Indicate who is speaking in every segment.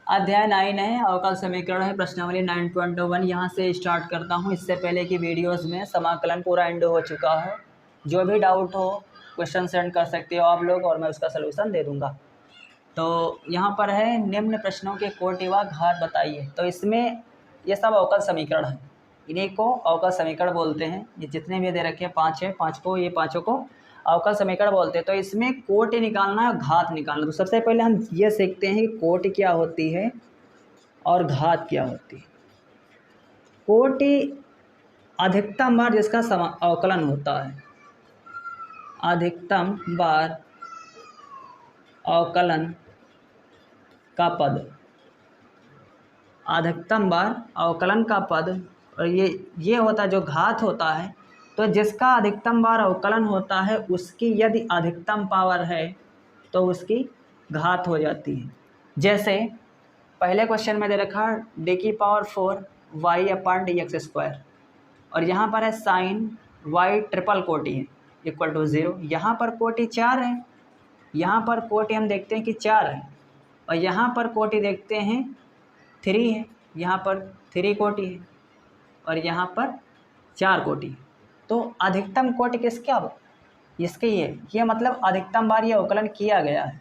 Speaker 1: अध्याय 9 है, अवकल समीकरण है, प्रश्नावली 9.1। यहाँ से स्टार्ट करता हूँ। इससे पहले की वीडियोस में समाकलन पूरा एंड हो चुका है। जो भी डाउट हो क्वेश्चन सेंड कर सकते हो आप लोग और मैं उसका सलूशन दे दूँगा। तो यहाँ पर है निम्न प्रश्नों के कोटि व घात बताइए। तो इसमें ये सब अवकल समीकरण है, इन्हीं को अवकल समीकरण बोलते हैं। ये जितने भी दे रखे हैं 5 है, 5 को ये पाँचों को अवकल समीकरण बोलते हैं। तो इसमें कोटि निकालना है और घात निकालना। तो सबसे पहले हम ये सीखते हैं कि कोटि क्या होती है और घात क्या होती है। कोटि अधिकतम बार जिसका अवकलन होता है, अधिकतम बार अवकलन का पद, अधिकतम बार अवकलन का पद। और ये होता है जो घात होता है, तो जिसका अधिकतम बार अवकलन होता है उसकी यदि अधिकतम पावर है तो उसकी घात हो जाती है। जैसे पहले क्वेश्चन में दे रखा d⁴ y/dx², और यहाँ पर है साइन y ट्रिपल कोटि है =0। यहाँ पर कोटि 4 है, यहाँ पर कोटि हम देखते हैं कि 4 है, और यहाँ पर कोटि देखते हैं 3 है, यहाँ पर 3 कोटि है और यहाँ पर 4 कोटि है। तो अधिकतम कोटि किसका, इसके ये मतलब अधिकतम बार ये अवकलन किया गया है।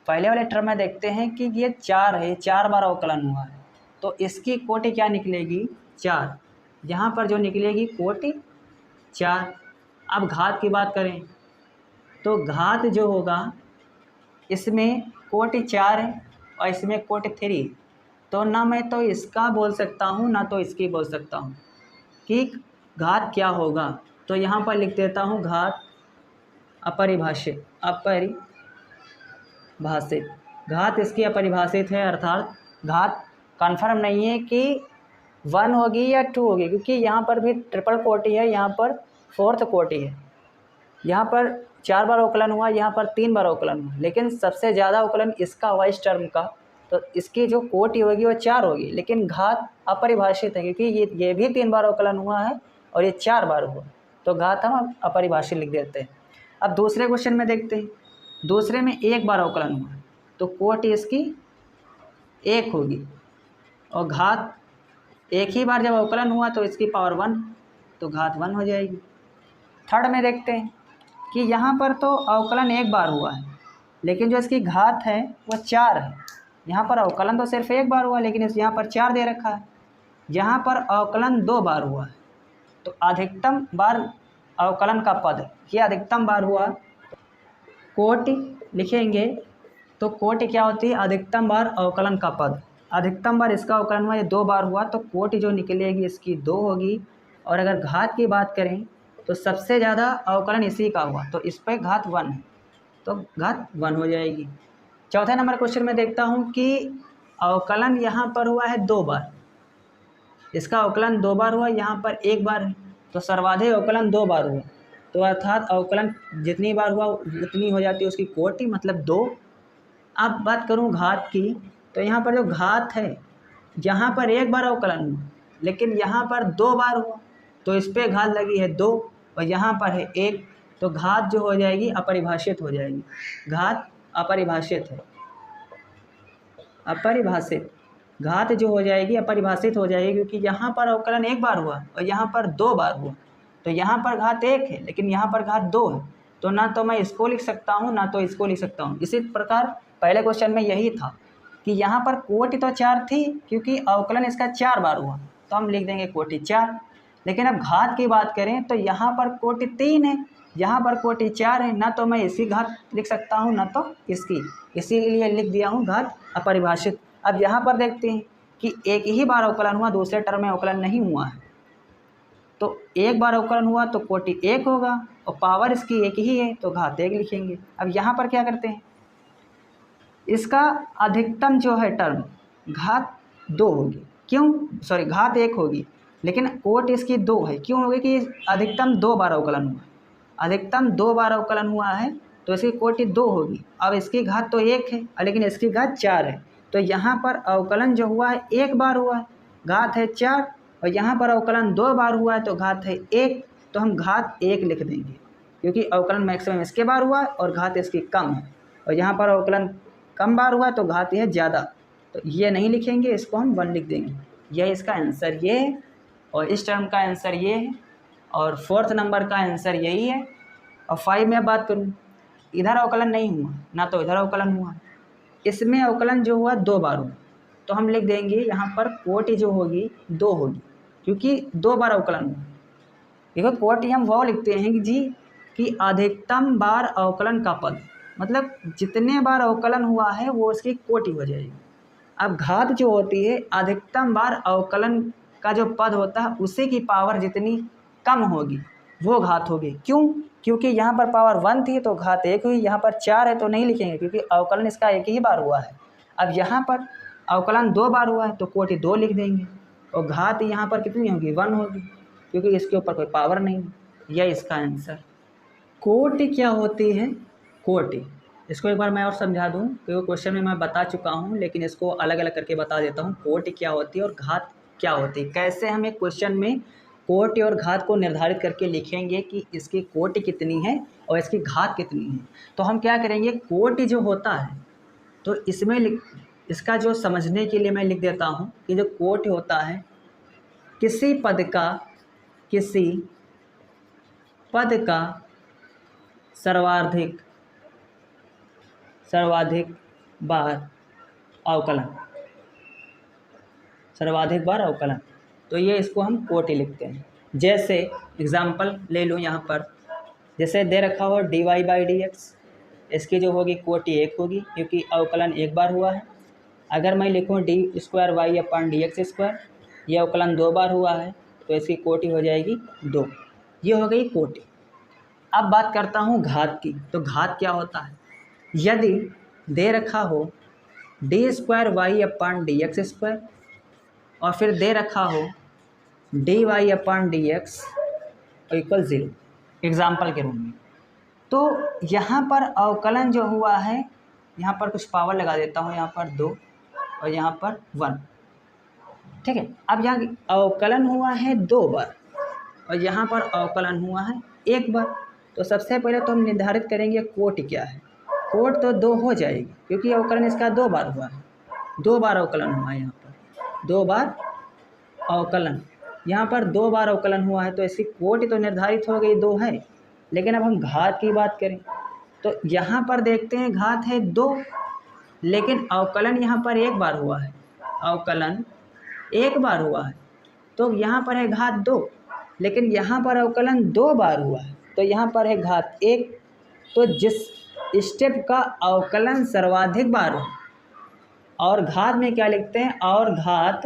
Speaker 1: पहले वाले टर्म में देखते हैं कि ये 4 है, 4 बार अवकलन हुआ है, तो इसकी कोटि क्या निकलेगी 4। यहाँ पर जो निकलेगी कोटि 4। अब घात की बात करें तो घात जो होगा, इसमें कोटि 4 है और इसमें कोटि 3, तो ना मैं तो इसका बोल सकता हूँ ना तो इसकी बोल सकता हूँ कि घात क्या होगा। तो यहाँ पर लिख देता हूँ घात अपरिभाषित। घात इसकी अपरिभाषित है, अर्थात घात कन्फर्म नहीं है कि 1 होगी या 2 होगी, क्योंकि यहाँ पर भी ट्रिपल कोटि है, यहाँ पर 4th कोटि है। यहाँ पर 4 बार अवकलन हुआ, यहाँ पर 3 बार अवकलन हुआ, लेकिन सबसे ज़्यादा अवकलन इसका हुआ इस टर्म का, तो इसकी जो कोटि होगी वो 4 होगी। लेकिन घात अपरिभाषित है क्योंकि ये भी 3 बार अवकलन हुआ है और ये 4 बार हुआ, तो घात हम अपरिभाषित लिख देते हैं। अब दूसरे क्वेश्चन में देखते हैं। दूसरे में 1 बार अवकलन हुआ है तो कोटि इसकी 1 होगी, और घात एक ही बार जब अवकलन हुआ तो इसकी पावर 1, तो घात 1 हो जाएगी। थर्ड में देखते हैं कि यहाँ पर तो अवकलन 1 बार हुआ है, लेकिन जो इसकी घात है वो 4 है। यहाँ पर अवकलन तो सिर्फ 1 बार हुआ, लेकिन यहाँ पर 4 दे रखा है। यहाँ पर अवकलन 2 बार हुआ है, तो अधिकतम बार अवकलन का पद, ये अधिकतम बार हुआ। कोटि लिखेंगे तो कोटि क्या होती है, अधिकतम बार अवकलन का पद। अधिकतम बार इसका अवकलन हुआ, ये 2 बार हुआ, तो कोटि जो निकलेगी इसकी 2 होगी। और अगर घात की बात करें तो सबसे ज़्यादा अवकलन इसी का हुआ, तो इस पर घात 1 है, तो घात 1 हो जाएगी। चौथे नंबर क्वेश्चन में देखता हूँ कि अवकलन यहाँ पर हुआ है 2 बार, इसका अवकलन 2 बार हुआ, यहाँ पर 1 बार है, तो सर्वाधिक अवकलन 2 बार हुआ, तो अर्थात अवकलन जितनी बार हुआ उतनी हो जाती है उसकी कोटि, मतलब 2। अब बात करूँ घात की, तो यहाँ पर जो घात है, यहाँ पर 1 बार अवकलन हुआ, लेकिन यहाँ पर 2 बार हुआ, तो इस पर घात लगी है 2, और यहाँ पर है 1, तो घात जो हो जाएगी अपरिभाषित हो जाएगी। घात अपरिभाषित है, अपरिभाषित घात जो हो जाएगी अपरिभाषित हो जाएगी, क्योंकि यहाँ पर अवकलन 1 बार हुआ और यहाँ पर 2 बार हुआ, तो यहाँ पर घात 1 है लेकिन यहाँ पर घात 2 है, तो ना तो मैं इसको लिख सकता हूँ ना तो इसको लिख सकता हूँ। इसी प्रकार पहले क्वेश्चन में यही था कि यहाँ पर कोटि तो 4 थी, क्योंकि अवकलन इसका 4 बार हुआ, तो हम लिख देंगे कोटि 4। लेकिन अब घात की बात करें तो यहाँ पर कोटि 3 है, यहाँ पर कोटि 4 है, ना तो मैं इसकी घात लिख सकता हूँ ना तो इसकी, इसीलिए लिख दिया हूँ घात अपरिभाषित। अब यहाँ पर देखते हैं कि 1 ही बार अवकलन हुआ, दूसरे टर्म में अवकलन नहीं हुआ है, तो 1 बार अवकलन हुआ तो कोटि 1 होगा, और पावर इसकी 1 ही है, तो घात 1 लिखेंगे। अब यहाँ पर क्या करते हैं, इसका अधिकतम जो है टर्म घात 2 होगी, घात 1 होगी, लेकिन कोटि इसकी 2 है। क्यों होगी कि अधिकतम 2 बार अवकलन हुआ, अधिकतम 2 बार अवकलन हुआ है, तो इसकी कोटि 2 होगी। अब इसकी घात तो 1 है लेकिन इसकी घात 4 है, तो यहाँ पर अवकलन जो हुआ है 1 बार हुआ है, घात है 4, और यहाँ पर अवकलन 2 बार हुआ है तो घात है 1, तो हम घात 1 लिख देंगे, क्योंकि अवकलन मैक्सिमम इसके बार हुआ है और घात इसकी कम है, और यहाँ पर अवकलन कम बार हुआ तो घात यह ज़्यादा, तो ये नहीं लिखेंगे, इसको हम 1 लिख देंगे। यह इसका आंसर ये है और इस टर्म का आंसर ये है और 4th नंबर का आंसर यही है। और 5 में बात करूँ, इधर अवकलन नहीं हुआ ना, तो इधर अवकलन हुआ, इसमें अवकलन जो हुआ 2 बार हुआ, तो हम लिख देंगे यहाँ पर कोटि जो होगी 2 होगी, क्योंकि 2 बार अवकलन हुआ। देखो कोटि हम वो लिखते हैं कि जी कि अधिकतम बार अवकलन का पद, मतलब जितने बार अवकलन हुआ है वो उसकी कोटि हो जाएगी। अब घात जो होती है अधिकतम बार अवकलन का जो पद होता है उसी की पावर जितनी कम होगी वो घात होगी। क्यों? क्योंकि यहाँ पर पावर 1 थी तो घात 1 हुई, यहाँ पर 4 है तो नहीं लिखेंगे क्योंकि अवकलन इसका एक ही बार हुआ है। अब यहाँ पर अवकलन 2 बार हुआ है तो कोटि 2 लिख देंगे और घात यहाँ पर कितनी होगी 1 होगी, क्योंकि इसके ऊपर कोई पावर नहीं। यह इसका आंसर। कोटि क्या होती है? कोटि, इसको एक बार मैं और समझा दूं, क्योंकि क्वेश्चन में मैं बता चुका हूं, लेकिन इसको अलग अलग करके बता देता हूं। कोटि क्या होती है और घात क्या होती है, कैसे हम एक क्वेश्चन में कोटि और घात को निर्धारित करके लिखेंगे कि इसकी कोटि कितनी है और इसकी घात कितनी है। तो हम क्या करेंगे, कोटि जो होता है तो इसमें इसका जो समझने के लिए मैं लिख देता हूँ कि जो कोटि होता है किसी पद का सर्वाधिक बार अवकलन, तो ये इसको हम कोटि लिखते हैं। जैसे एग्जांपल ले लूँ यहाँ पर, जैसे दे रखा हो dy/dx, इसकी जो होगी कोटि 1 होगी क्योंकि अवकलन 1 बार हुआ है। अगर मैं लिखूँ d²y/dx², ये अवकलन 2 बार हुआ है तो इसकी कोटि हो जाएगी 2। ये हो गई कोटि। अब बात करता हूँ घात की। तो घात क्या होता है, यदि दे रखा हो d²y/dx² और फिर दे रखा हो dy/dx = 0, एग्जाम्पल के रूप में, तो यहाँ पर अवकलन जो हुआ है, यहाँ पर कुछ पावर लगा देता हूँ, यहाँ पर 2 और यहाँ पर 1, ठीक है। अब यहाँ अवकलन हुआ है 2 बार और यहाँ पर अवकलन हुआ है 1 बार। तो सबसे पहले तो हम निर्धारित करेंगे कोटि क्या है। कोटि तो 2 हो जाएगी क्योंकि अवकलन इसका 2 बार हुआ है, 2 बार अवकलन हुआ है, यहाँ पर 2 बार अवकलन, यहाँ पर 2 बार अवकलन हुआ है तो इसकी कोटि तो निर्धारित हो गई 2 है। लेकिन अब हम घात की बात करें तो यहाँ पर देखते हैं घात है 2, लेकिन अवकलन यहाँ पर 1 बार हुआ है, अवकलन 1 बार हुआ है तो यहाँ पर है घात 2, लेकिन यहाँ पर अवकलन 2 बार हुआ है तो यहाँ पर है घात 1। तो जिस स्टेप का अवकलन सर्वाधिक बार हो और घात में क्या लिखते हैं, और घात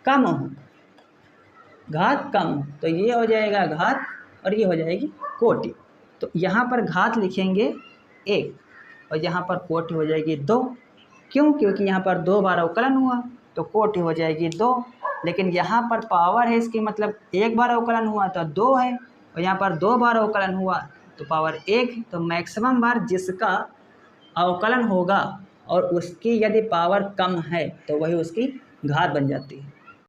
Speaker 1: कम हो, घात कम हो, तो ये हो जाएगा घात और ये हो जाएगी कोटि। तो यहाँ पर घात लिखेंगे 1 और यहाँ पर कोटि हो जाएगी 2। क्यों? क्योंकि यहाँ पर 2 बार अवकलन हुआ तो कोटि हो जाएगी 2, लेकिन यहाँ पर पावर है इसकी, मतलब 1 बार अवकलन हुआ तो 2 है और यहाँ पर 2 बार अवकलन हुआ तो पावर 1 है। तो मैक्सिमम बार जिसका अवकलन होगा और उसकी यदि पावर कम है तो वही उसकी घात बन जाती है।